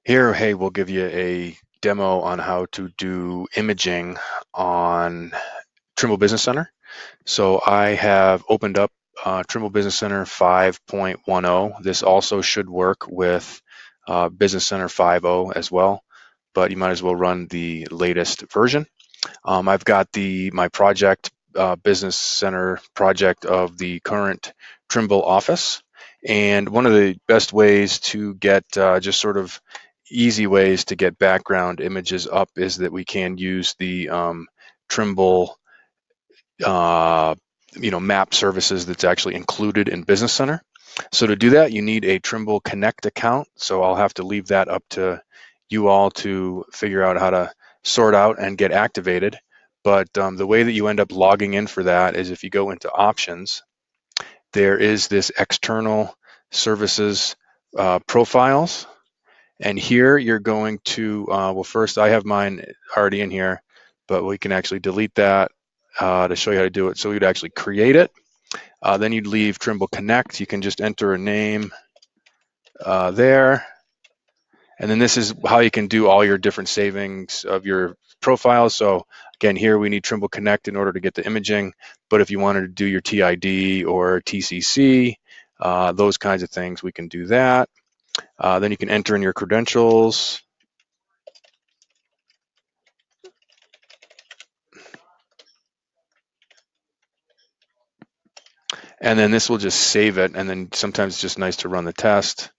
Here, hey, we'll give you a demo on how to do imaging on Trimble Business Center. So I have opened up Trimble Business Center 5.10. This also should work with Business Center 5.0 as well, but you might as well run the latest version. I've got my project, Business Center project of the current Trimble office. And one of the best ways to get just sort of easy ways to get background images up is that we can use the Trimble uh, map services that's actually included in Business Center. So to do that, you need a Trimble Connect account. So I'll have to leave that up to you all to figure out how to sort out and get activated. But the way that you end up logging in for that is if you go into options, there is this external services profiles. And here you're going to, well, first I have mine already in here, but we can actually delete that to show you how to do it. So we'd actually create it. Then you'd leave Trimble Connect. You can just enter a name there. And then this is how you can do all your different savings of your profiles. So again, here we need Trimble Connect in order to get the imaging. But if you wanted to do your TID or TCC, those kinds of things, we can do that. Then you can enter in your credentials. And then this will just save it. And then sometimes it's just nice to run the test.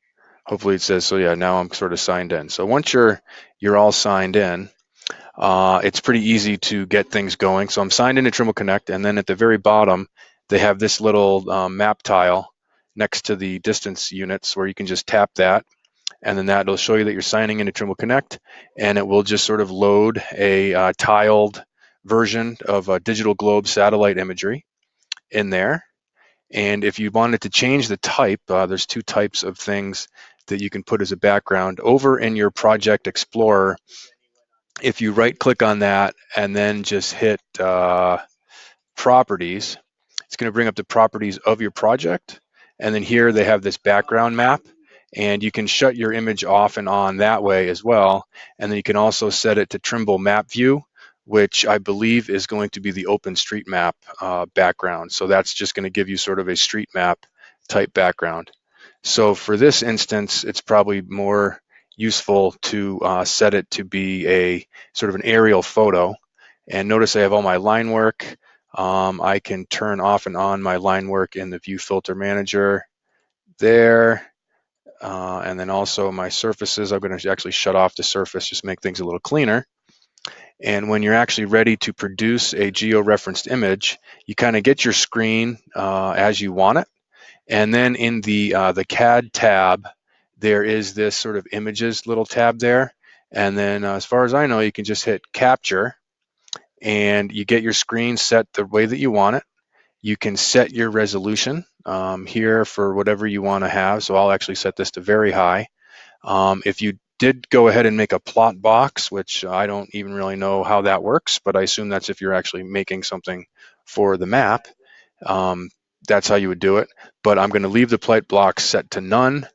Hopefully it says, so yeah, now I'm sort of signed in. So once you're all signed in, it's pretty easy to get things going. So I'm signed into Trimble Connect, and then at the very bottom, they have this little map tile next to the distance units where you can just tap that, and then that'll show you that you're signing into Trimble Connect, and it will just sort of load a tiled version of a digital globe satellite imagery in there. And if you wanted to change the type, there's two types of things that you can put as a background. Over in your Project Explorer, if you right click on that and then just hit properties, it's going to bring up the properties of your project. And then here they have this background map, and you can shut your image off and on that way as well. And then you can also set it to Trimble Map View, which I believe is going to be the OpenStreetMap background. So that's just going to give you sort of a street map type background. So for this instance, it's probably more useful to set it to be a sort of an aerial photo. And notice I have all my line work. I can turn off and on my line work in the View Filter Manager there. And then also my surfaces, I'm going to actually shut off the surface, just make things a little cleaner. And when you're actually ready to produce a geo-referenced image, you kind of get your screen as you want it. And then in the CAD tab, there is this sort of images little tab there. And then as far as I know, you can just hit capture and you get your screen set the way that you want it. You can set your resolution here for whatever you want to have. So I'll actually set this to very high. If you did go ahead and make a plot box, which I don't even really know how that works, but I assume that's if you're actually making something for the map. That's how you would do it. But I'm going to leave the plot box set to none.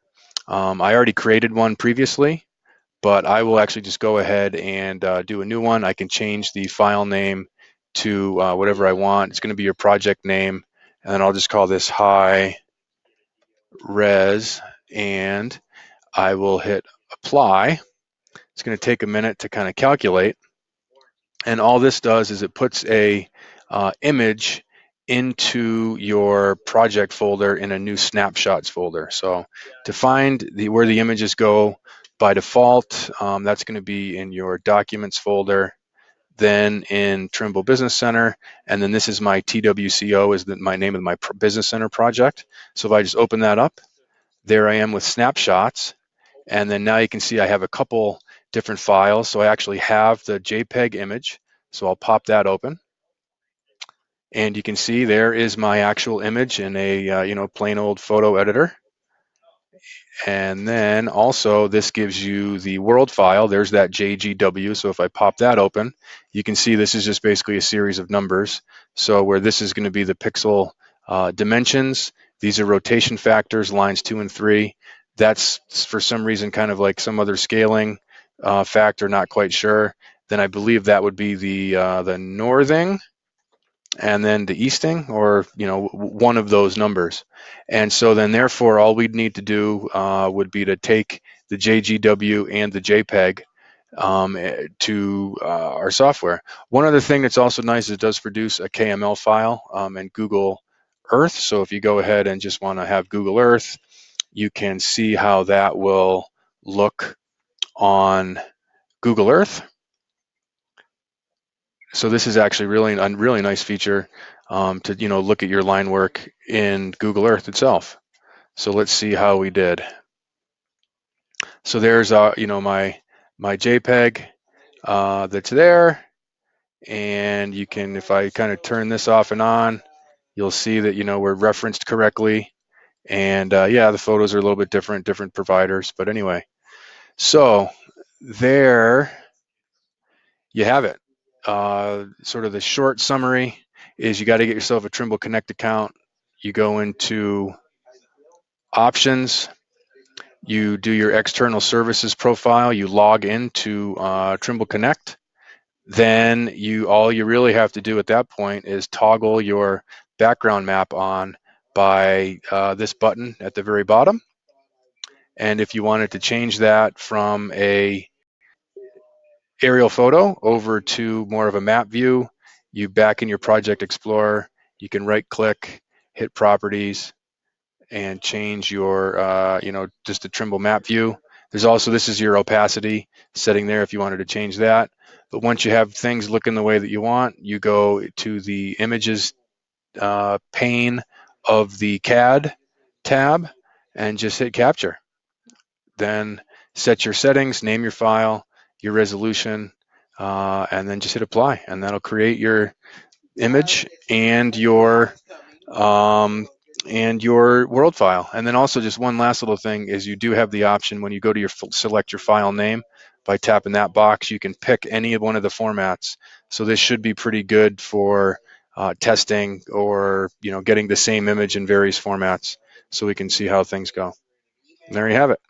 I already created one previously, but I will actually just go ahead and do a new one. I can change the file name to whatever I want. It's going to be your project name, and then I'll just call this high res, and I will hit apply. It's going to take a minute to kind of calculate, and all this does is it puts a image into your project folder in a new snapshots folder. So to find where the images go, by default, that's going to be in your documents folder, then in Trimble Business Center, and then this is my TWCO, is my name of my Business Center project. So if I just open that up, there I am with snapshots, and then now you can see I have a couple different files. So I actually have the JPEG image, so I'll pop that open. And you can see there is my actual image in a plain old photo editor. And then also this gives you the world file. There's that JGW. So if I pop that open, you can see this is just basically a series of numbers. So where this is going to be the pixel dimensions, these are rotation factors, lines 2 and 3. that's for some reason kind of like some other scaling factor, not quite sure, then I believe that would be the northing and then the easting, or one of those numbers. And so then therefore all we'd need to do would be to take the JGW and the JPEG to our software. One other thing that's also nice is it does produce a KML file in Google Earth. So if you go ahead and just want to have Google Earth, you can see how that will look on Google Earth. So this is actually really a really nice feature to look at your line work in Google Earth itself. So let's see how we did. So there's my JPEG that's there, and you can, if I kind of turn this off and on, you'll see that we're referenced correctly, and yeah, the photos are a little bit different providers, but anyway. So there you have it. Sort of the short summary is you got to get yourself a Trimble Connect account. You go into options, you do your external services profile, you log into Trimble Connect. Then all you really have to do at that point is toggle your background map on by this button at the very bottom. And if you wanted to change that from a aerial photo over to more of a map view, you back in your Project Explorer, you can right click, hit properties, and change your, just a Trimble map view. There's also, this is your opacity setting there if you wanted to change that. But once you have things looking the way that you want, you go to the images pane of the CAD tab and just hit capture. Then set your settings, name your file, your resolution, and then just hit apply, and that'll create your image and your world file. And then also just one last little thing is you do have the option when you go to select your file name, by tapping that box, you can pick any of one of the formats. So this should be pretty good for testing or getting the same image in various formats, so we can see how things go. And there you have it.